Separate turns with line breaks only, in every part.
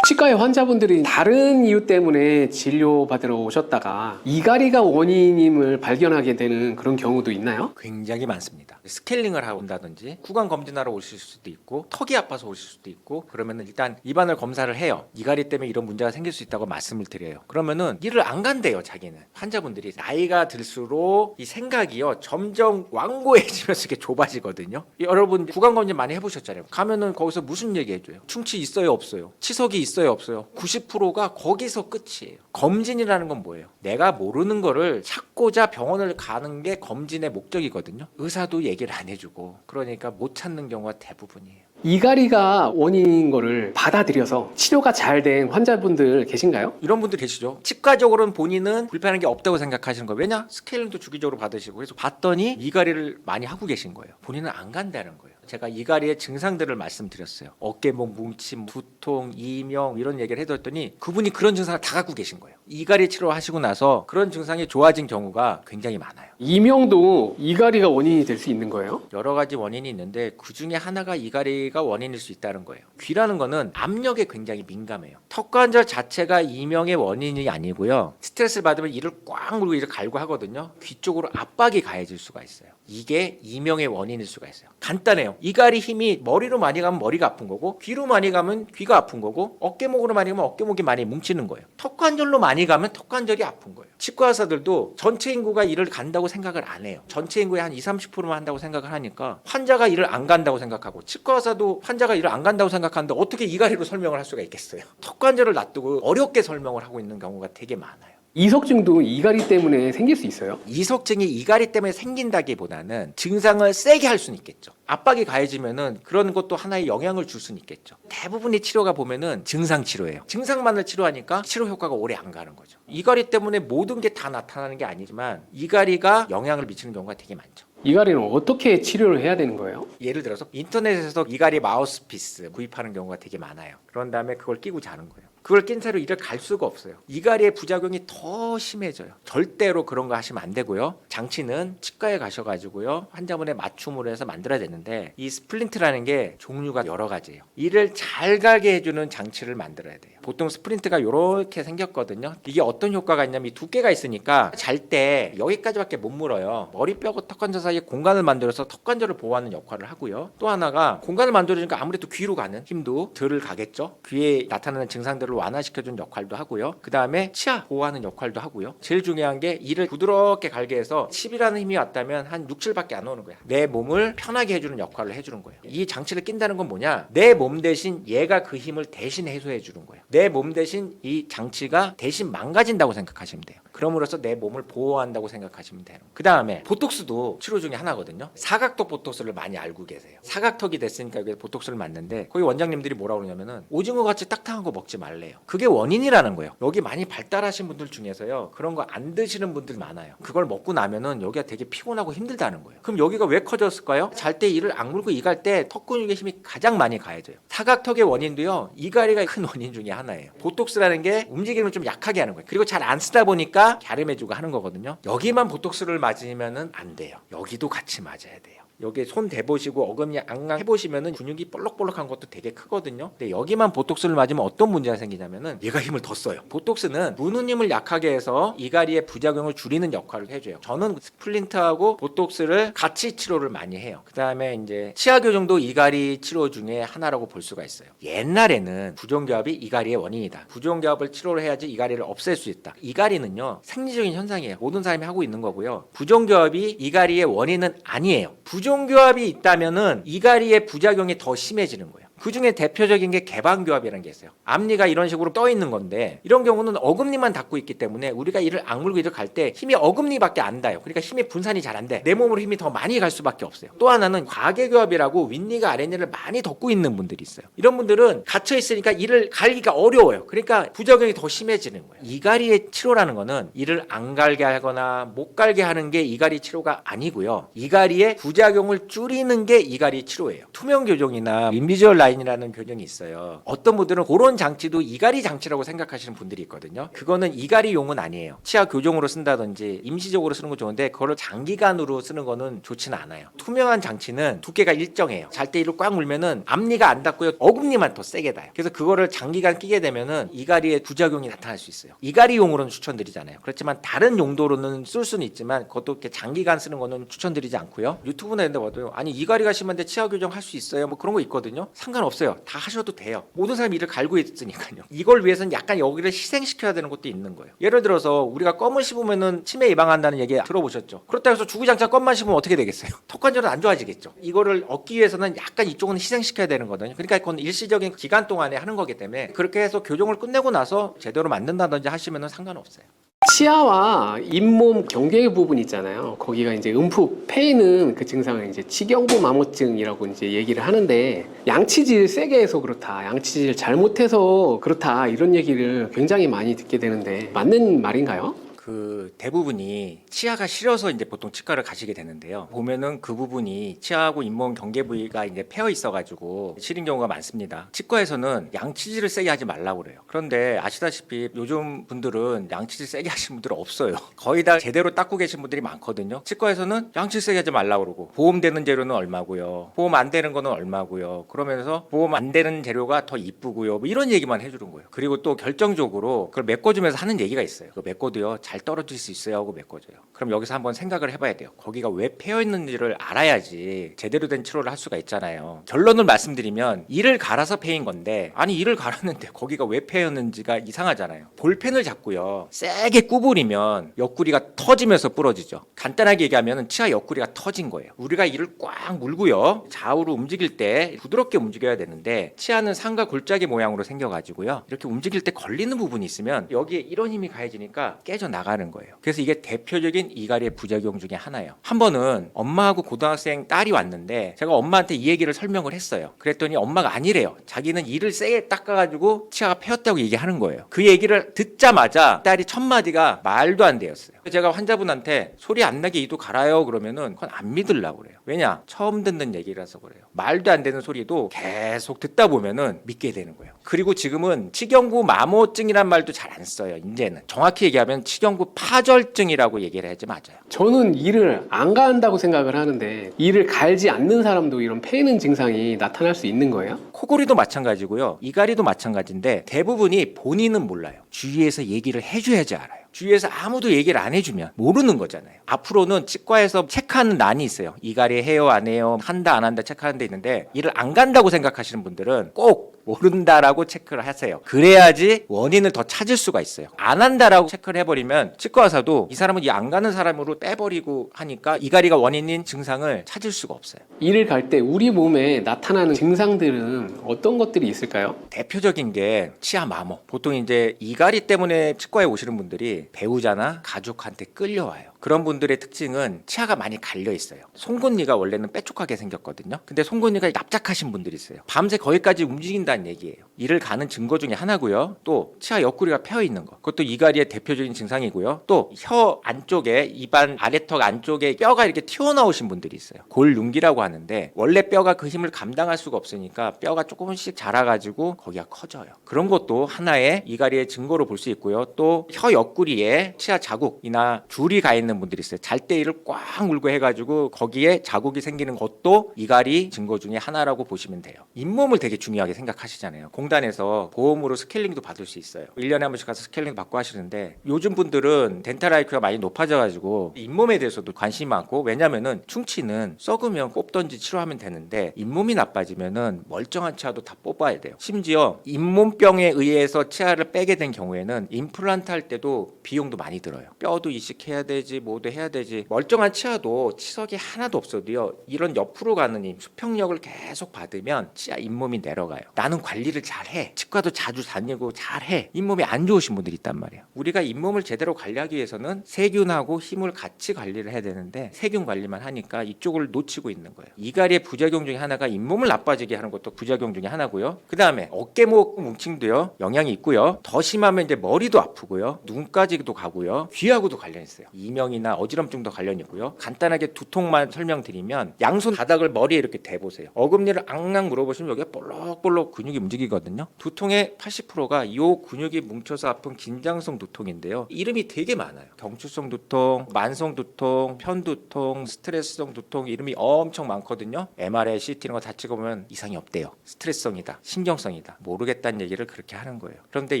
치과의 환자분들이 다른 이유 때문에 진료받으러 오셨다가 이갈이가 원인임을 발견하게 되는 그런 경우도 있나요?
굉장히 많습니다. 스케일링을 하고 온다든지 구강 검진하러 오실 수도 있고 턱이 아파서 오실 수도 있고, 그러면은 일단 입안을 검사를 해요. 이갈이 때문에 이런 문제가 생길 수 있다고 말씀을 드려요. 그러면은 이를 안 간대요. 자기는 환자분들이 나이가 들수록 이 생각이요 점점 완고해지면서 이렇게 좁아지거든요. 여러분 구강 검진 많이 해보셨잖아요. 가면은 거기서 무슨 얘기 해줘요? 충치 있어요 없어요? 치석이 있어요 없어요? 90%가 거기서 끝이에요. 검진이라는 건 뭐예요? 내가 모르는 거를 찾고자 병원을 가는 게 검진의 목적이거든요. 의사도 얘기를 안 해주고, 그러니까 못 찾는 경우가 대부분이에요.
이갈이가 원인인 거를 받아들여서 치료가 잘 된 환자분들 계신가요?
이런 분들 계시죠. 치과적으로는 본인은 불편한 게 없다고 생각하시는 거예요. 왜냐? 스케일링도 주기적으로 받으시고. 그래서 봤더니 이갈이를 많이 하고 계신 거예요. 본인은 안 간다는 거예요. 제가 이갈이의 증상들을 말씀드렸어요. 어깨목 뭉침, 두통, 이명 이런 얘기를 해드렸더니 그분이 그런 증상을 다 갖고 계신 거예요. 이갈이 치료하시고 나서 그런 증상이 좋아진 경우가 굉장히 많아요.
이명도 이갈이가 원인이 될 수 있는 거예요?
여러 가지 원인이 있는데 그 중에 하나가 이갈이가 원인일 수 있다는 거예요. 귀라는 거는 압력에 굉장히 민감해요. 턱관절 자체가 이명의 원인이 아니고요. 스트레스를 받으면 이를 꽉 물고 이를 갈고 하거든요. 귀 쪽으로 압박이 가해질 수가 있어요. 이게 이명의 원인일 수가 있어요. 간단해요. 이갈이 힘이 머리로 많이 가면 머리가 아픈 거고, 귀로 많이 가면 귀가 아픈 거고, 어깨목으로 많이 가면 어깨목이 많이 뭉치는 거예요. 턱관절로 많이 가면 턱관절이 아픈 거예요. 치과 의사들도 전체 인구가 이를 간다고 생각을 안 해요. 전체 인구의 한 20-30%만 한다고 생각을 하니까 환자가 이를 안 간다고 생각하고, 치과 의사도 환자가 이를 안 간다고 생각하는데 어떻게 이갈이로 설명을 할 수가 있겠어요. 턱관절을 놔두고 어렵게 설명을 하고 있는 경우가 되게 많아요.
이석증도 이갈이 때문에 생길 수 있어요?
이석증이 이갈이 때문에 생긴다기보다는 증상을 세게 할 수는 있겠죠. 압박이 가해지면은 그런 것도 하나의 영향을 줄 수는 있겠죠. 대부분의 치료가 보면은 증상 치료예요. 증상만을 치료하니까 치료 효과가 오래 안 가는 거죠. 이갈이 때문에 모든 게 다 나타나는 게 아니지만 이갈이가 영향을 미치는 경우가 되게 많죠.
이갈이는 어떻게 치료를 해야 되는 거예요?
예를 들어서 인터넷에서 이갈이 마우스피스 구입하는 경우가 되게 많아요. 그런 다음에 그걸 끼고 자는 거예요. 그걸 낀 채로 이를 갈 수가 없어요. 이갈이의 부작용이 더 심해져요. 절대로 그런 거 하시면 안 되고요. 장치는 치과에 가셔가지고요, 환자분의 맞춤으로 해서 만들어야 되는데, 이 스플린트라는 게 종류가 여러 가지예요. 이를 잘 가게 해주는 장치를 만들어야 돼요. 보통 스플린트가 이렇게 생겼거든요. 이게 어떤 효과가 있냐면 이 두께가 있으니까 잘 때 여기까지밖에 못 물어요. 머리뼈하고 턱관절 사이에 공간을 만들어서 턱관절을 보호하는 역할을 하고요. 또 하나가 공간을 만들어주니까 아무래도 귀로 가는 힘도 덜 가겠죠. 귀에 나타나는 증상들을 완화시켜주는 역할도 하고요. 그 다음에 치아 보호하는 역할도 하고요. 제일 중요한 게 이를 부드럽게 갈게 해서 10이라는 힘이 왔다면 한 6, 7밖에 안 오는 거야. 내 몸을 편하게 해주는 역할을 해주는 거예요. 이 장치를 낀다는 건 뭐냐? 내 몸 대신 얘가 그 힘을 대신 해소해 주는 거예요. 내 몸 대신 이 장치가 대신 망가진다고 생각하시면 돼요. 그럼으로써 내 몸을 보호한다고 생각하시면 돼요. 그 다음에 보톡스도 치료 중에 하나거든요. 사각턱 보톡스를 많이 알고 계세요. 사각턱이 됐으니까 여기 보톡스를 맞는데, 거기 원장님들이 뭐라고 그러냐면은 오징어 같이 딱딱한 거 먹지 말래요. 그게 원인이라는 거예요. 여기 많이 발달하신 분들 중에서요, 그런 거 안 드시는 분들 많아요. 그걸 먹고 나면은 여기가 되게 피곤하고 힘들다는 거예요. 그럼 여기가 왜 커졌을까요? 잘 때 이를 악물고 이갈 때 턱 근육의 힘이 가장 많이 가해져요. 사각턱의 원인도요, 이갈이가 큰 원인 중에 하나예요. 보톡스라는 게 움직임을 좀 약하게 하는 거예요. 그리고 잘 안 쓰다 보니까 갸름해지고 하는 거거든요. 여기만 보톡스를 맞으면은 안 돼요. 여기도 같이 맞아야 돼요. 여기 손 대보시고 어금니 앙앙 해보시면은 근육이 볼록볼록한 것도 되게 크거든요. 근데 여기만 보톡스를 맞으면 어떤 문제가 생기냐면은 얘가 힘을 더 써요. 보톡스는 무는 힘을 약하게 해서 이갈이의 부작용을 줄이는 역할을 해줘요. 저는 스플린트하고 보톡스를 같이 치료를 많이 해요. 그 다음에 이제 치아 교정도 이갈이 치료 중에 하나라고 볼 수가 있어요. 옛날에는 부종교합이 이갈이의 원인이다. 부종교합을 치료를 해야지 이갈이를 없앨 수 있다. 이갈이는요, 생리적인 현상이에요. 모든 사람이 하고 있는 거고요. 부종교합이 이갈이의 원인은 아니에요. 부종교합이 있다면은 이갈이의 부작용이 더 심해지는 거예요. 그 중에 대표적인 게 개방교합이라는 게 있어요. 앞니가 이런 식으로 떠 있는 건데, 이런 경우는 어금니만 닿고 있기 때문에 우리가 이를 악물고 이를 갈 때 힘이 어금니밖에 안 닿아요. 그러니까 힘이 분산이 잘 안 돼. 내 몸으로 힘이 더 많이 갈 수밖에 없어요. 또 하나는 과계교합이라고 윗니가 아랫니를 많이 덮고 있는 분들이 있어요. 이런 분들은 갇혀 있으니까 이를 갈기가 어려워요. 그러니까 부작용이 더 심해지는 거예요. 이갈이의 치료라는 거는 이를 안 갈게 하거나 못 갈게 하는 게 이갈이 치료가 아니고요. 이갈이의 부작용을 줄이는 게 이갈이 치료예요. 투명 교정이나 인비주얼 라인이라는 교정이 있어요. 어떤 분들은 그런 장치도 이갈이 장치라고 생각하시는 분들이 있거든요. 그거는 이갈이용은 아니에요. 치아 교정으로 쓴다든지 임시적으로 쓰는 건 좋은데 그거를 장기간으로 쓰는 거는 좋지는 않아요. 투명한 장치는 두께가 일정해요. 잘 때 이를 꽉 물면은 앞니가 안 닿고요. 어금니만 더 세게 닿아요. 그래서 그거를 장기간 끼게 되면은 이갈이의 부작용이 나타날 수 있어요. 이갈이용으로는 추천드리잖아요. 그렇지만 다른 용도로는 쓸 수는 있지만 그것도 이렇게 장기간 쓰는 거는 추천드리지 않고요. 유튜브나 이런 데 봐도 아니 이갈이가 심한데 치아 교정 할 수 있어요? 뭐 그런 거 있거든요. 상관없어요. 다 하셔도 돼요. 모든 사람이 이를 갈고 있으니까요. 이걸 위해서는 약간 여기를 희생시켜야 되는 것도 있는 거예요. 예를 들어서 우리가 껌을 씹으면은 치매 예방한다는 얘기 들어보셨죠? 그렇다 해서 주구장창 껌만 씹으면 어떻게 되겠어요? 턱 관절은 안 좋아지겠죠. 이거를 얻기 위해서는 약간 이쪽은 희생시켜야 되는 거거든요. 그러니까 그건 일시적인 기간 동안에 하는 거기 때문에 그렇게 해서 교정을 끝내고 나서 제대로 만든다든지 하시면은 상관없어요.
치아와 잇몸 경계 부분 있잖아요. 거기가 이제 움푹 패이는 그 증상을 이제 치경부 마모증이라고 이제 얘기를 하는데 양치질 세게 해서 그렇다, 양치질 잘못해서 그렇다 이런 얘기를 굉장히 많이 듣게 되는데 맞는 말인가요?
그 대부분이 치아가 시려서 이제 보통 치과를 가시게 되는데요. 보면은 그 부분이 치아하고 잇몸 경계 부위가 이제 패여 있어가지고 시린 경우가 많습니다. 치과에서는 양치질을 세게 하지 말라고 그래요. 그런데 아시다시피 요즘 분들은 양치질 세게 하시는 분들은 없어요. 거의 다 제대로 닦고 계신 분들이 많거든요. 치과에서는 양치질 세게 하지 말라고 그러고 보험 되는 재료는 얼마고요. 보험 안 되는 거는 얼마고요. 그러면서 보험 안 되는 재료가 더 이쁘고요. 뭐 이런 얘기만 해주는 거예요. 그리고 또 결정적으로 그걸 메꿔주면서 하는 얘기가 있어요. 그 메꿔도요. 잘 떨어질 수 있어야 하고 메꿔줘요. 그럼 여기서 한번 생각을 해봐야 돼요. 거기가 왜 패여 있는지를 알아야지 제대로 된 치료를 할 수가 있잖아요. 결론을 말씀드리면 이를 갈아서 패인 건데 아니 이를 갈았는데 거기가 왜 패였는지가 이상하잖아요. 볼펜을 잡고요. 세게 구부리면 옆구리가 터지면서 부러지죠. 간단하게 얘기하면 치아 옆구리가 터진 거예요. 우리가 이를 꽉 물고요. 좌우로 움직일 때 부드럽게 움직여야 되는데 치아는 상과 골짜기 모양으로 생겨가지고요. 이렇게 움직일 때 걸리는 부분이 있으면 여기에 이런 힘이 가해지니까 깨져 나가는 거예요. 그래서 이게 대표적인 이갈이의 부작용 중에 하나예요. 한 번은 엄마하고 고등학생 딸이 왔는데 제가 엄마한테 이 얘기를 설명을 했어요. 그랬더니 엄마가 아니래요. 자기는 이를 세게 닦아가지고 치아가 패였다고 얘기하는 거예요. 그 얘기를 듣자마자 딸이 첫 마디가 말도 안 되었어요. 제가 환자분한테 소리 안 나게 이도 갈아요 그러면은 그건 안 믿으려고 그래요. 왜냐? 처음 듣는 얘기라서 그래요. 말도 안 되는 소리도 계속 듣다 보면은 믿게 되는 거예요. 그리고 지금은 치경부 마모증이란 말도 잘 안 써요. 이제는 정확히 얘기하면 치경부 파절증이라고 얘기를 하지 맞아요.
저는 이를 안 간다고 생각을 하는데 이를 갈지 않는 사람도 이런 패이는 증상이 나타날 수 있는 거예요?
코골이도 마찬가지고요. 이갈이도 마찬가지인데 대부분이 본인은 몰라요. 주위에서 얘기를 해줘야지 알아요. 주위에서 아무도 얘기를 안 해주면 모르는 거잖아요. 앞으로는 치과에서 체크하는 난이 있어요. 이갈이 해요 안 해요 한다 안 한다 체크하는 데 있는데 이를 안 간다고 생각하시는 분들은 꼭 모른다라고 체크를 하세요. 그래야지 원인을 더 찾을 수가 있어요. 안 한다라고 체크를 해버리면 치과 의사도 이 사람은 이 안 가는 사람으로 빼버리고 하니까 이갈이가 원인인 증상을 찾을 수가 없어요.
이를 갈 때 우리 몸에 나타나는 증상들은 어떤 것들이 있을까요?
대표적인 게 치아 마모. 보통 이제 이갈이 때문에 치과에 오시는 분들이 배우자나 가족한테 끌려와요. 그런 분들의 특징은 치아가 많이 갈려 있어요. 송곳니가 원래는 뾰족하게 생겼거든요. 근데 송곳니가 납작하신 분들이 있어요. 밤새 거기까지 움직인다는 얘기예요. 이를 가는 증거 중에 하나고요. 또 치아 옆구리가 펴 있는 거. 그것도 이갈이의 대표적인 증상이고요. 또 혀 안쪽에 입안 아래턱 안쪽에 뼈가 이렇게 튀어나오신 분들이 있어요. 골륜기라고 하는데 원래 뼈가 그 힘을 감당할 수가 없으니까 뼈가 조금씩 자라가지고 거기가 커져요. 그런 것도 하나의 이갈이의 증거로 볼 수 있고요. 또 혀 옆구리에 치아 자국이나 줄이 가 있는 분들이 있어요. 잘 때 이를 꽉 물고 해가지고 거기에 자국이 생기는 것도 이갈이 증거 중에 하나라고 보시면 돼요. 잇몸을 되게 중요하게 생각하시잖아요. 공단에서 보험으로 스케일링도 받을 수 있어요. 1년에 한 번씩 가서 스케일링 받고 하시는데 요즘 분들은 덴탈 IQ가 많이 높아져가지고 잇몸에 대해서도 관심이 많고 왜냐면은 충치는 썩으면 꼽던지 치료하면 되는데 잇몸이 나빠지면은 멀쩡한 치아도 다 뽑아야 돼요. 심지어 잇몸병에 의해서 치아를 빼게 된 경우에는 임플란트 할 때도 비용도 많이 들어요. 뼈도 이식해야 되지 뭐도 해야 되지. 멀쩡한 치아도 치석이 하나도 없어도요 이런 옆으로 가는 힘 수평력을 계속 받으면 치아 잇몸이 내려가요. 나는 나는 관리를 잘해. 치과도 자주 다니고 잘해. 잇몸이 안 좋으신 분들이 있단 말이에요. 우리가 잇몸을 제대로 관리하기 위해서는 세균하고 힘을 같이 관리를 해야 되는데 세균 관리만 하니까 이쪽을 놓치고 있는 거예요. 이갈이의 부작용 중에 하나가 잇몸을 나빠지게 하는 것도 부작용 중에 하나고요. 그 다음에 어깨목 뭉침도요. 영향이 있고요. 더 심하면 이제 머리도 아프고요. 눈까지도 가고요. 귀하고도 관련 있어요. 이명이나 어지럼증도 관련 있고요. 간단하게 두통만 설명드리면 양손 바닥을 머리에 이렇게 대보세요. 어금니를 앙앙 물어보시면 여기가 볼록볼록 근육이 움직이거든요. 두통의 80%가 이 근육이 뭉쳐서 아픈 긴장성 두통인데요. 이름이 되게 많아요. 경추성 두통, 만성 두통, 편두통, 스트레스성 두통 이름이 엄청 많거든요. MRI, CT 이런 거 다 찍어보면 이상이 없대요. 스트레스성이다, 신경성이다. 모르겠다는 얘기를 그렇게 하는 거예요. 그런데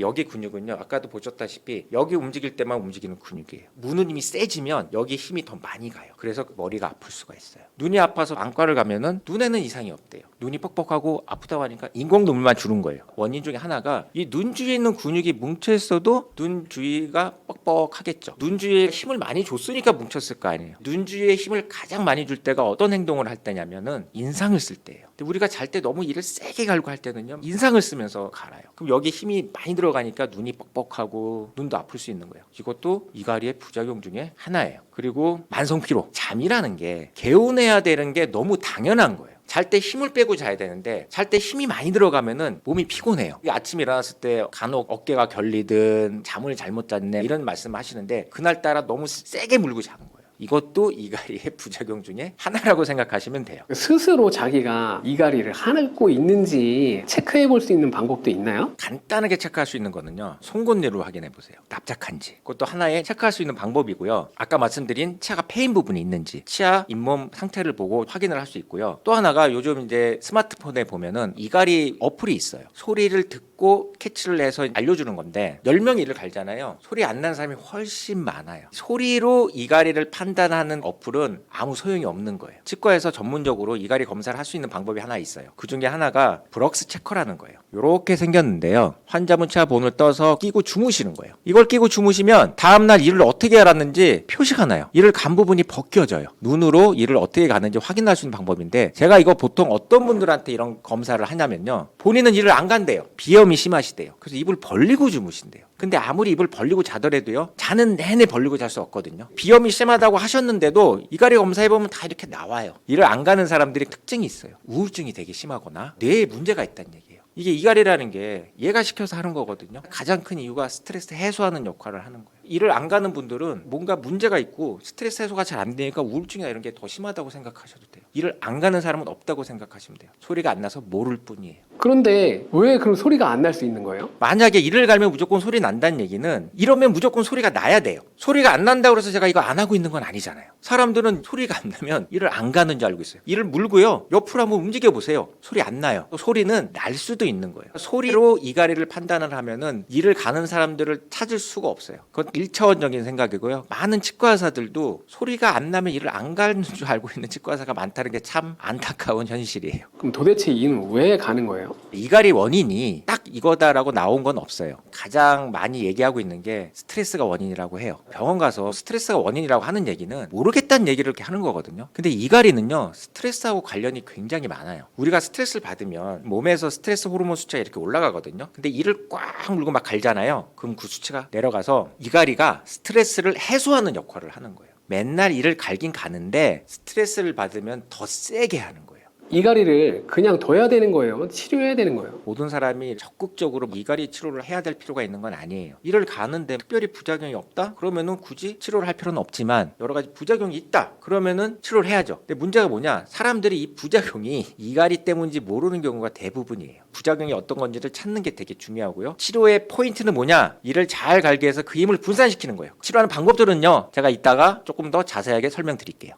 여기 근육은요. 아까도 보셨다시피 여기 움직일 때만 움직이는 근육이에요. 무는 힘이 세지면 여기 힘이 더 많이 가요. 그래서 머리가 아플 수가 있어요. 눈이 아파서 안과를 가면은 눈에는 이상이 없대요. 눈이 뻑뻑하고 아프다고 하니까 인공눈물만 주는 거예요. 원인 중에 하나가 이 눈 주위에 있는 근육이 뭉쳐 있어도 눈 주위가 뻑뻑하겠죠. 눈 주위에 힘을 많이 줬으니까 뭉쳤을 거 아니에요. 눈 주위에 힘을 가장 많이 줄 때가 어떤 행동을 할 때냐면은 인상을 쓸 때예요. 근데 우리가 잘 때 너무 이를 세게 갈고 할 때는요. 인상을 쓰면서 갈아요. 그럼 여기 힘이 많이 들어가니까 눈이 뻑뻑하고 눈도 아플 수 있는 거예요. 이것도 이갈이의 부작용 중에 하나예요. 그리고 만성 피로. 잠이라는 게 개운해야 되는 게 너무 당연한 거예요. 잘 때 힘을 빼고 자야 되는데 잘 때 힘이 많이 들어가면은 몸이 피곤해요. 아침에 일어났을 때 간혹 어깨가 결리든 잠을 잘못 잤네 이런 말씀 하시는데 그날따라 너무 세게 물고 자는 거예요. 이것도 이갈이의 부작용 중에 하나라고 생각하시면 돼요.
스스로 자기가 이갈이를 하고 있는지 체크해 볼 수 있는 방법도 있나요?
간단하게 체크할 수 있는 거는요. 송곳니로 확인해 보세요. 납작한지. 그것도 하나의 체크할 수 있는 방법이고요. 아까 말씀드린 치아가 패인 부분이 있는지 치아 잇몸 상태를 보고 확인을 할 수 있고요. 또 하나가 요즘 이제 스마트폰에 보면은 이갈이 어플이 있어요. 소리를 듣고 캐치를 해서 알려주는 건데 10명이 이를 갈잖아요. 소리 안 나는 사람이 훨씬 많아요. 소리로 이갈이를 판단하는 어플은 아무 소용이 없는 거예요. 치과에서 전문적으로 이갈이 검사를 할 수 있는 방법이 하나 있어요. 그 중에 하나가 브럭스 체커라는 거예요. 이렇게 생겼는데요. 환자분 치아 본을 떠서 끼고 주무시는 거예요. 이걸 끼고 주무시면 다음날 이를 어떻게 알았는지 표시가 나요. 이를 간 부분이 벗겨져요. 눈으로 이를 어떻게 가는지 확인할 수 있는 방법인데 제가 이거 보통 어떤 분들한테 이런 검사를 하냐면요. 본인은 이를 안 간대요. 비염이 심하시대요. 그래서 입을 벌리고 주무신대요. 근데 아무리 입을 벌리고 자더라도요. 자는 내내 벌리고 잘 수 없거든요. 비염이 심하다고 하셨는데도 이갈이 검사해보면 다 이렇게 나와요. 이를 안 가는 사람들이 특징이 있어요. 우울증이 되게 심하거나 뇌에 문제가 있다는 얘기예요. 이게 이갈이라는 게 얘가 시켜서 하는 거거든요. 가장 큰 이유가 스트레스 해소하는 역할을 하는 거예요. 일을 안 가는 분들은 뭔가 문제가 있고 스트레스 해소가 잘 안 되니까 우울증이나 이런 게 더 심하다고 생각하셔도 돼요. 일을 안 가는 사람은 없다고 생각하시면 돼요. 소리가 안 나서 모를 뿐이에요.
그런데 왜 그럼 소리가 안 날 수 있는 거예요?
만약에 이를 갈면 무조건 소리 난다는 얘기는 이러면 무조건 소리가 나야 돼요. 소리가 안 난다고 해서 제가 이거 안 하고 있는 건 아니잖아요. 사람들은 소리가 안 나면 이를 안 가는 줄 알고 있어요. 이를 물고요. 옆으로 한번 움직여 보세요. 소리 안 나요. 또 소리는 날 수도 있는 거예요. 소리로 이갈이를 판단을 하면은 이를 가는 사람들을 찾을 수가 없어요. 그건 1차원적인 생각이고요. 많은 치과 의사들도 소리가 안 나면 이를 안 가는 줄 알고 있는 치과 의사가 많다는 게 참 안타까운 현실이에요.
그럼 도대체 이는 왜 가는 거예요?
이갈이 원인이 딱 이거다라고 나온 건 없어요. 가장 많이 얘기하고 있는 게 스트레스가 원인이라고 해요. 병원 가서 스트레스가 원인이라고 하는 얘기는 모르겠다는 얘기를 이렇게 하는 거거든요. 근데 이갈이는요. 스트레스하고 관련이 굉장히 많아요. 우리가 스트레스를 받으면 몸에서 스트레스 호르몬 수치가 이렇게 올라가거든요. 근데 이를 꽉 물고 막 갈잖아요. 그럼 그 수치가 내려가서 이갈이가 스트레스를 해소하는 역할을 하는 거예요. 맨날 이를 갈긴 가는데 스트레스를 받으면 더 세게 하는 거예요.
이갈이를 그냥 둬야 되는 거예요? 치료해야 되는 거예요?
모든 사람이 적극적으로 이갈이 치료를 해야 될 필요가 있는 건 아니에요. 이를 가는데 특별히 부작용이 없다? 그러면은 굳이 치료를 할 필요는 없지만 여러 가지 부작용이 있다? 그러면은 치료를 해야죠. 근데 문제가 뭐냐? 사람들이 이 부작용이 이갈이 때문인지 모르는 경우가 대부분이에요. 부작용이 어떤 건지를 찾는 게 되게 중요하고요. 치료의 포인트는 뭐냐? 이를 잘 갈게 해서 그 힘을 분산시키는 거예요. 치료하는 방법들은요. 제가 이따가 조금 더 자세하게 설명드릴게요.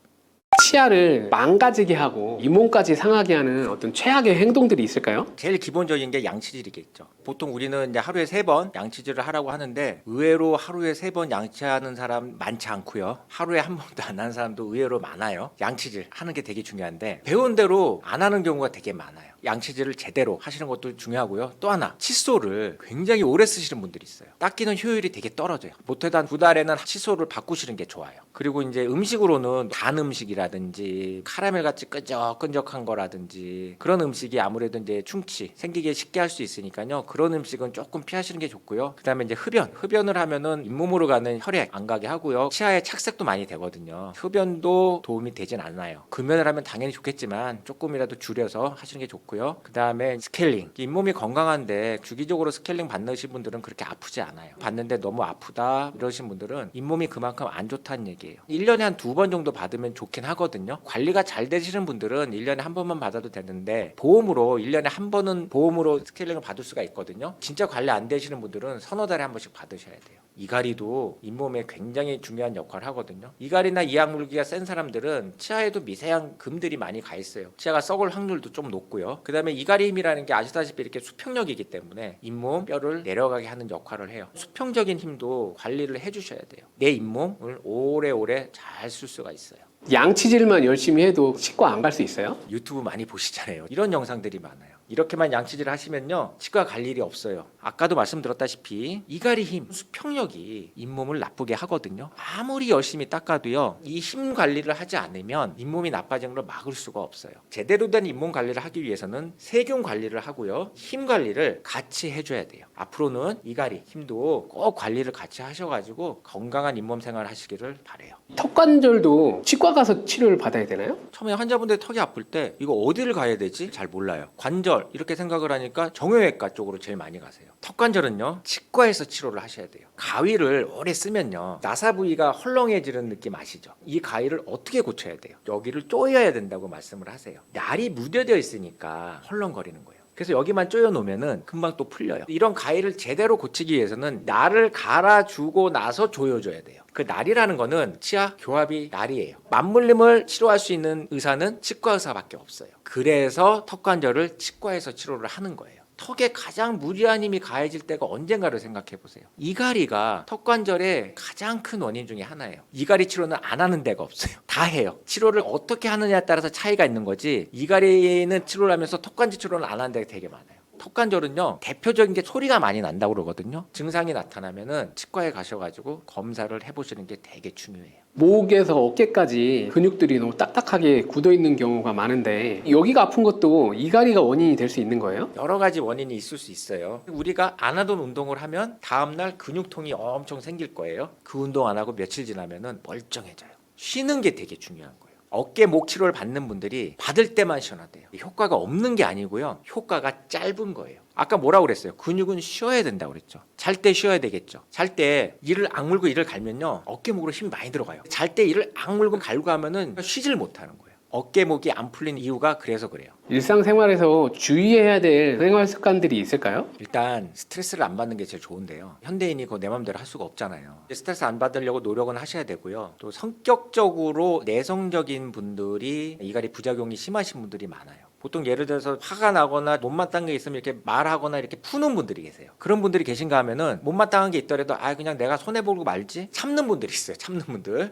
치아를 망가지게 하고 잇몸까지 상하게 하는 어떤 최악의 행동들이 있을까요?
제일 기본적인 게 양치질이겠죠. 보통 우리는 이제 하루에 3번 양치질을 하라고 하는데 의외로 하루에 3번 양치하는 사람 많지 않고요. 하루에 한 번도 안 하는 사람도 의외로 많아요. 양치질 하는 게 되게 중요한데 배운 대로 안 하는 경우가 되게 많아요. 양치질을 제대로 하시는 것도 중요하고요. 또 하나, 칫솔을 굉장히 오래 쓰시는 분들이 있어요. 닦이는 효율이 되게 떨어져요. 못해도 한 2달에는 칫솔을 바꾸시는 게 좋아요. 그리고 이제 음식으로는 단 음식이라든지 카라멜 같이 끈적끈적한 거라든지 그런 음식이 아무래도 이제 충치 생기게 쉽게 할 수 있으니까요. 그런 음식은 조금 피하시는 게 좋고요. 그다음에 이제 흡연을 하면은 잇몸으로 가는 혈액 안 가게 하고요. 치아에 착색도 많이 되거든요. 흡연도 도움이 되진 않아요. 금연을 하면 당연히 좋겠지만 조금이라도 줄여서 하시는 게 좋고요. 그다음에 스케일링. 잇몸이 건강한데 주기적으로 스케일링 받으신 분들은 그렇게 아프지 않아요. 받는데 너무 아프다 이러신 분들은 잇몸이 그만큼 안 좋다는 얘기예요. 1년에 한 2번 정도 받으면 좋긴 하거든요. 관리가 잘 되시는 분들은 1년에 한 번만 받아도 되는데 보험으로 1년에 한 번은 보험으로 스케일링을 받을 수가 있거든요. 진짜 관리 안 되시는 분들은 서너 달에 한 번씩 받으셔야 돼요. 이갈이도 잇몸에 굉장히 중요한 역할을 하거든요. 이갈이나 이악 물기가 센 사람들은 치아에도 미세한 금들이 많이 가 있어요. 치아가 썩을 확률도 좀 높고요. 그 다음에 이갈이 힘이라는 게 아시다시피 이렇게 수평력이기 때문에 잇몸 뼈를 내려가게 하는 역할을 해요. 수평적인 힘도 관리를 해주셔야 돼요. 내 잇몸을 오래오래 잘 쓸 수가 있어요.
양치질만 열심히 해도 치과 안 갈 수 있어요?
유튜브 많이 보시잖아요. 이런 영상들이 많아요. 이렇게만 양치질을 하시면요 치과 갈 일이 없어요. 아까도 말씀드렸다시피 이갈이 힘, 수평력이 잇몸을 나쁘게 하거든요. 아무리 열심히 닦아도요 이 힘 관리를 하지 않으면 잇몸이 나빠지는 걸 막을 수가 없어요. 제대로 된 잇몸 관리를 하기 위해서는 세균 관리를 하고요 힘 관리를 같이 해줘야 돼요. 앞으로는 이갈이 힘도 꼭 관리를 같이 하셔가지고 건강한 잇몸 생활 하시기를 바래요.
턱관절도 치과 가서 치료를 받아야 되나요?
처음에 환자분들 턱이 아플 때 이거 어디를 가야 되지? 잘 몰라요. 관절 이렇게 생각을 하니까 정형외과 쪽으로 제일 많이 가세요. 턱관절은요 치과에서 치료를 하셔야 돼요. 가위를 오래 쓰면요 나사 부위가 헐렁해지는 느낌 아시죠? 이 가위를 어떻게 고쳐야 돼요? 여기를 조여야 된다고 말씀을 하세요. 날이 무뎌져 있으니까 헐렁거리는 거예요. 그래서 여기만 조여 놓으면은 금방 또 풀려요. 이런 가위를 제대로 고치기 위해서는 날을 갈아주고 나서 조여줘야 돼요. 그 날이라는 거는 치아 교합이 날이에요. 맞물림을 치료할 수 있는 의사는 치과 의사밖에 없어요. 그래서 턱관절을 치과에서 치료를 하는 거예요. 턱에 가장 무리한 힘이 가해질 때가 언젠가를 생각해 보세요. 이갈이가 턱관절의 가장 큰 원인 중에 하나예요. 이갈이 치료는 안 하는 데가 없어요. 다 해요. 치료를 어떻게 하느냐에 따라서 차이가 있는 거지 이갈이는 치료를 하면서 턱관절 치료는 안 하는 데가 되게 많아요. 턱관절은요 대표적인 게 소리가 많이 난다고 그러거든요. 증상이 나타나면은 치과에 가셔가지고 검사를 해보시는 게 되게 중요해요.
목에서 어깨까지 근육들이 너무 딱딱하게 굳어 있는 경우가 많은데 여기가 아픈 것도 이갈이가 원인이 될 수 있는 거예요?
여러 가지 원인이 있을 수 있어요. 우리가 안 하던 운동을 하면 다음날 근육통이 엄청 생길 거예요. 그 운동 안 하고 며칠 지나면은 멀쩡해져요. 쉬는 게 되게 중요한 거예요. 어깨 목 치료를 받는 분들이 받을 때만 시원하대요. 효과가 없는 게 아니고요. 효과가 짧은 거예요. 아까 뭐라고 그랬어요? 근육은 쉬어야 된다고 그랬죠. 잘 때 쉬어야 되겠죠. 잘 때 이를 악물고 이를 갈면요. 어깨목으로 힘이 많이 들어가요. 잘 때 이를 악물고 갈고 하면은 쉬질 못하는 거예요. 어깨목이 안 풀린 이유가 그래서 그래요.
일상생활에서 주의해야 될 생활 습관들이 있을까요?
일단 스트레스를 안 받는 게 제일 좋은데요. 현대인이 그거 내 맘대로 할 수가 없잖아요. 스트레스 안 받으려고 노력은 하셔야 되고요. 또 성격적으로 내성적인 분들이 이갈이 부작용이 심하신 분들이 많아요. 보통 예를 들어서 화가 나거나 못마땅한 게 있으면 이렇게 말하거나 이렇게 푸는 분들이 계세요. 그런 분들이 계신가 하면은 못마땅한 게 있더라도 그냥 내가 손해보고 말지 참는 분들이 있어요.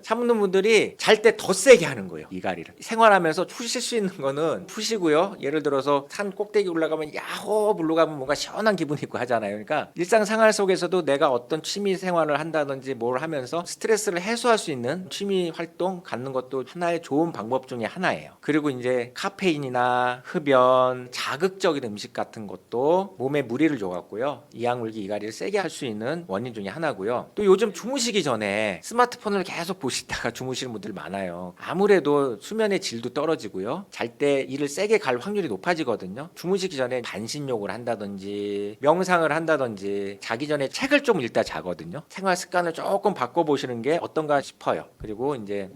참는 분들이 잘 때 더 세게 하는 거예요. 이갈이를 생활하면서 푸실 수 있는 거는 푸시고요. 예를 들어서 산 꼭대기 올라가면 야호 불러가면 뭔가 시원한 기분이 있고 하잖아요. 그러니까 일상생활 속에서도 내가 어떤 취미 생활을 한다든지 뭘 하면서 스트레스를 해소할 수 있는 취미 활동 갖는 것도 하나의 좋은 방법 중에 하나예요. 그리고 이제 카페인이나 흡연, 자극적인 음식 같은 것도 몸에 무리를 줘갖고요. 이악물기 이갈이를 세게 할 수 있는 원인 중에 하나고요. 또 요즘 주무시기 전에 스마트폰을 계속 보시다가 주무시는 분들 많아요. 아무래도 수면의 질도 떨어지고요. 잘 때 이를 세게 갈 확률이 높아지거든요. 주무시기 전에 반신욕을 한다든지 명상을 한다든지 자기 전에 책을 좀 읽다 자거든요. 생활 습관을 조금 바꿔보시는 게 어떤가 싶어요. 그리고 이제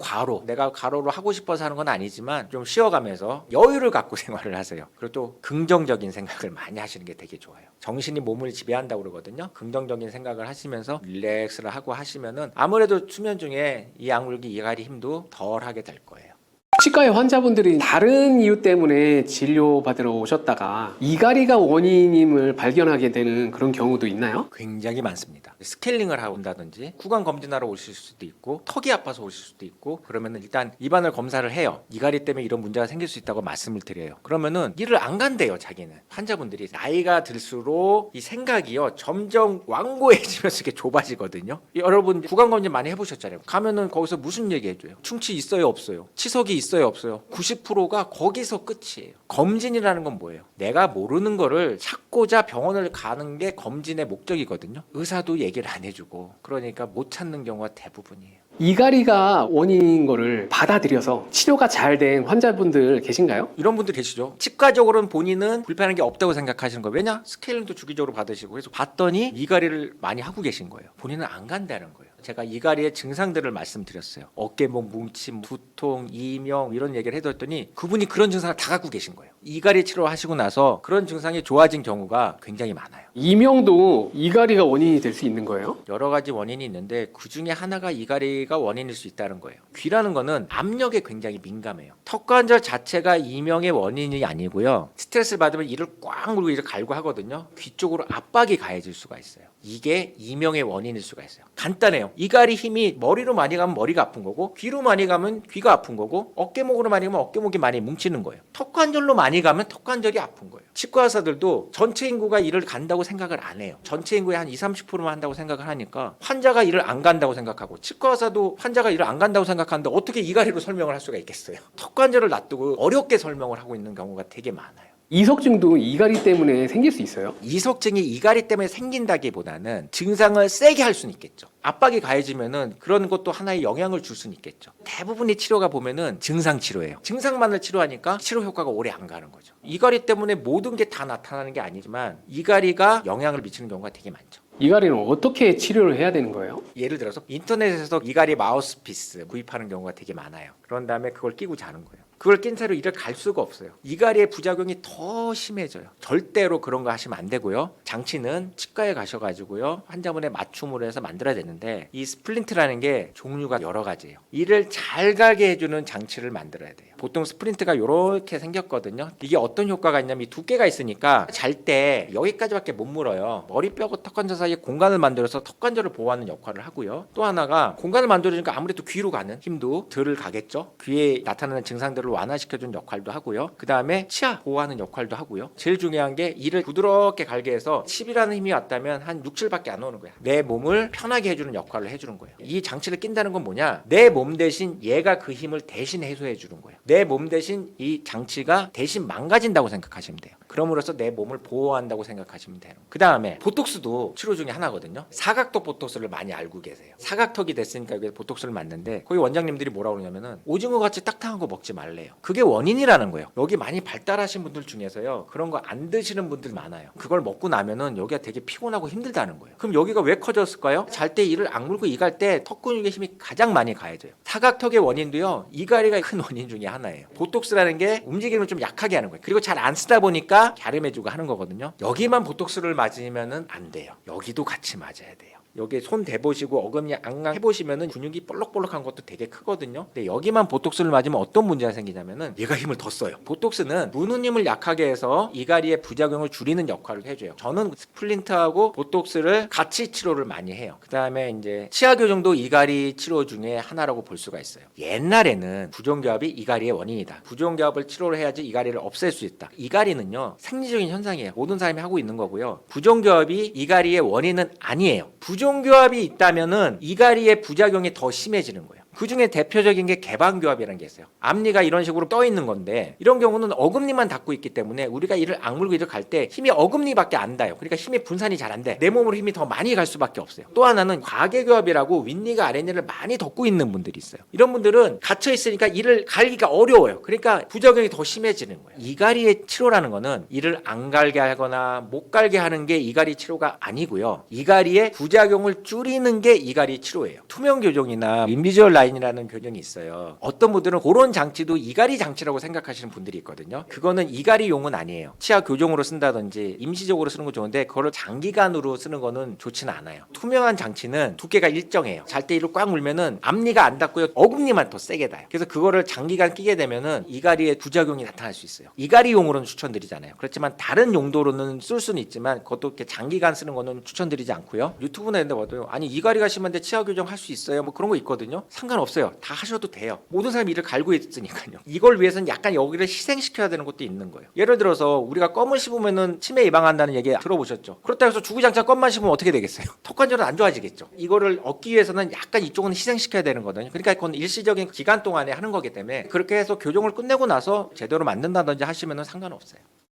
내가 과로로 하고 싶어서 하는 건 아니지만 좀 쉬어가면서 여유를 갖고 생활을 하세요. 그리고 또 긍정적인 생각을 많이 하시는 게 되게 좋아요. 정신이 몸을 지배한다고 그러거든요. 긍정적인 생각을 하시면서 릴렉스를 하고 하시면은 아무래도 수면 중에 이 악물기 이갈이 힘도 덜 하게 될 거예요.
치과의 환자분들이 다른 이유 때문에 진료받으러 오셨다가 이갈이가 원인임을 발견하게 되는 그런 경우도 있나요?
굉장히 많습니다. 스케일링을 하고 온다든지 구강 검진하러 오실 수도 있고 턱이 아파서 오실 수도 있고 그러면은 일단 입안을 검사를 해요. 이갈이 때문에 이런 문제가 생길 수 있다고 말씀을 드려요. 그러면은 일을 안 간대요. 자기는. 환자분들이 나이가 들수록 이 생각이요 점점 완고해지면서 이렇게 좁아지거든요. 여러분 구강 검진 많이 해보셨잖아요. 가면은 거기서 무슨 얘기 해줘요? 충치 있어요 없어요? 치석이 있어요 없어요? 90%가 거기서 끝이에요. 검진이라는 건 뭐예요? 내가 모르는 거를 찾고자 병원을 가는 게 검진의 목적이거든요. 의사도 얘기를 안 해주고 그러니까 못 찾는 경우가 대부분이에요.
이갈이가 원인인 거를 받아들여서 치료가 잘 된 환자분들 계신가요?
이런 분들 계시죠. 치과적으로는 본인은 불편한 게 없다고 생각하시는 거예요. 왜냐? 스케일링도 주기적으로 받으시고 그래서 봤더니 이갈이를 많이 하고 계신 거예요. 본인은 안 간다는 거예요. 제가 이갈이의 증상들을 말씀드렸어요. 어깨목 뭉침, 두통, 이명 이런 얘기를 해드렸더니 그분이 그런 증상을 다 갖고 계신 거예요. 이갈이 치료하시고 나서 그런 증상이 좋아진 경우가 굉장히 많아요.
이명도 이갈이가 원인이 될 수 있는 거예요?
여러 가지 원인이 있는데 그 중에 하나가 이갈이가 원인일 수 있다는 거예요. 귀라는 거는 압력에 굉장히 민감해요. 턱관절 자체가 이명의 원인이 아니고요. 스트레스를 받으면 이를 꽉 물고 이를 갈고 하거든요. 귀 쪽으로 압박이 가해질 수가 있어요. 이게 이명의 원인일 수가 있어요. 간단해요. 이갈이 힘이 머리로 많이 가면 머리가 아픈 거고 귀로 많이 가면 귀가 아픈 거고 어깨목으로 많이 가면 어깨목이 많이 뭉치는 거예요. 턱관절로 많이 가면 턱관절이 아픈 거예요. 치과 의사들도 전체 인구가 이를 간다고 생각을 안 해요. 전체 인구의 한 20-30%만 한다고 생각을 하니까 환자가 이를 안 간다고 생각하고 치과 의사도 환자가 이를 안 간다고 생각하는데 어떻게 이갈이로 설명을 할 수가 있겠어요. 턱관절을 놔두고 어렵게 설명을 하고 있는 경우가 되게 많아요.
이석증도 이갈이 때문에 생길 수 있어요?
이석증이 이갈이 때문에 생긴다기보다는 증상을 세게 할 수는 있겠죠. 압박이 가해지면은 그런 것도 하나의 영향을 줄 수는 있겠죠. 대부분의 치료가 보면은 증상 치료예요. 증상만을 치료하니까 치료 효과가 오래 안 가는 거죠. 이갈이 때문에 모든 게 다 나타나는 게 아니지만 이갈이가 영향을 미치는 경우가 되게 많죠.
이갈이는 어떻게 치료를 해야 되는 거예요?
예를 들어서 인터넷에서 이갈이 마우스피스 구입하는 경우가 되게 많아요. 그런 다음에 그걸 끼고 자는 거예요. 그걸 낀 채로 이를 갈 수가 없어요. 이갈이의 부작용이 더 심해져요. 절대로 그런 거 하시면 안 되고요. 장치는 치과에 가셔가지고요. 환자분의 맞춤으로 해서 만들어야 되는데 이 스플린트라는 게 종류가 여러 가지예요. 이를 잘 가게 해주는 장치를 만들어야 돼요. 보통 스플린트가 이렇게 생겼거든요. 이게 어떤 효과가 있냐면 이 두께가 있으니까 잘 때 여기까지밖에 못 물어요. 머리뼈하고 턱관절 사이에 공간을 만들어서 턱관절을 보호하는 역할을 하고요. 또 하나가 공간을 만들어주니까 아무래도 귀로 가는 힘도 덜 가겠죠. 귀에 나타나는 증상들을 완화시켜주는 역할도 하고요. 그 다음에 치아 보호하는 역할도 하고요. 제일 중요한 게 이를 부드럽게 갈게 해서 10이라는 힘이 왔다면 한 6, 7밖에 안 오는 거야. 내 몸을 편하게 해주는 역할을 해주는 거예요. 이 장치를 낀다는 건 뭐냐? 내 몸 대신 얘가 그 힘을 대신 해소해 주는 거예요. 내 몸 대신 이 장치가 대신 망가진다고 생각하시면 돼요. 그럼으로써 내 몸을 보호한다고 생각하시면 돼요. 그 다음에 보톡스도 치료 중에 하나거든요. 사각턱 보톡스를 많이 알고 계세요. 사각턱이 됐으니까 여기 보톡스를 맞는데 거기 원장님들이 뭐라고 그러냐면은 오징어 같이 딱딱한 거 먹지 말래요. 그게 원인이라는 거예요. 여기 많이 발달하신 분들 중에서요. 그런 거 안 드시는 분들 많아요. 그걸 먹고 나면은 여기가 되게 피곤하고 힘들다는 거예요. 그럼 여기가 왜 커졌을까요? 잘 때 이를 악물고 이갈 때 턱 근육의 힘이 가장 많이 가해져요. 사각턱의 원인도요. 이갈이가 큰 원인 중에 하나예요. 보톡스라는 게 움직임을 좀 약하게 하는 거예요. 그리고 잘 안 쓰다 보니까 갸름해지고 하는 거거든요. 여기만 보톡스를 맞으면은 안 돼요. 여기도 같이 맞아야 돼요. 여기 손 대보시고 어금니 앙앙 해보시면은 근육이 볼록볼록한 것도 되게 크거든요. 근데 여기만 보톡스를 맞으면 어떤 문제가 생기냐면은 얘가 힘을 더 써요. 보톡스는 무는 힘을 약하게 해서 이갈이의 부작용을 줄이는 역할을 해줘요. 저는 스플린트하고 보톡스를 같이 치료를 많이 해요. 그 다음에 이제 치아 교정도 이갈이 치료 중에 하나라고 볼 수가 있어요. 옛날에는 부종교합이 이갈이의 원인이다. 부종교합을 치료를 해야지 이갈이를 없앨 수 있다. 이갈이는요 생리적인 현상이에요. 모든 사람이 하고 있는 거고요. 부종교합이 이갈이의 원인은 아니에요. 부종교합이 있다면은 이갈이의 부작용이 더 심해지는 거예요. 그 중에 대표적인 게 개방교합이라는 게 있어요. 앞니가 이런 식으로 떠 있는 건데 이런 경우는 어금니만 닫고 있기 때문에 우리가 이를 악물고 이를 갈 때 힘이 어금니밖에 안 닿아요. 그러니까 힘이 분산이 잘 안 돼. 내 몸으로 힘이 더 많이 갈 수밖에 없어요. 또 하나는 과계교합이라고 윗니가 아랫니를 많이 덮고 있는 분들이 있어요. 이런 분들은 갇혀 있으니까 이를 갈기가 어려워요. 그러니까 부작용이 더 심해지는 거예요. 이갈이의 치료라는 거는 이를 안 갈게 하거나 못 갈게 하는 게 이갈이 치료가 아니고요. 이갈이의 부작용을 줄이는 게 이갈이 치료예요. 투명 교정이나 인비주얼 라이트 라인이라는 교정이 있어요. 어떤 분들은 그런 장치도 이갈이 장치라고 생각하시는 분들이 있거든요. 그거는 이갈이용은 아니에요. 치아 교정으로 쓴다든지 임시적으로 쓰는 건 좋은데 그거를 장기간으로 쓰는 거는 좋지는 않아요. 투명한 장치는 두께가 일정해요. 잘 때 이를 꽉 물면은 앞니가 안 닿고요. 어금니만 더 세게 닿아요. 그래서 그거를 장기간 끼게 되면은 이갈이의 부작용이 나타날 수 있어요. 이갈이용으로는 추천드리잖아요. 그렇지만 다른 용도로는 쓸 수는 있지만 그것도 이렇게 장기간 쓰는 거는 추천드리지 않고요. 유튜브나 이런 데 봐도 아니 이갈이가 심한데 치아 교정 할 수 있어요? 뭐 그런 거 있거든요. 상관없어요. 다 하셔도 돼요. 모든 사람이 이를 갈고 있으니까요. 이걸 위해서는 약간 여기를 희생시켜야 되는 것도 있는 거예요. 예를 들어서 우리가 껌을 씹으면은 치매 예방한다는 얘기 들어보셨죠? 그렇다고 해서 주구장창 껌만 씹으면 어떻게 되겠어요? 턱 관절은 안 좋아지겠죠. 이거를 얻기 위해서는 약간 이쪽은 희생시켜야 되는 거거든요. 그러니까 그건 일시적인 기간 동안에 하는 거기 때문에 그렇게 해서 교정을 끝내고 나서 제대로 만든다든지 하시면은 상관없어요.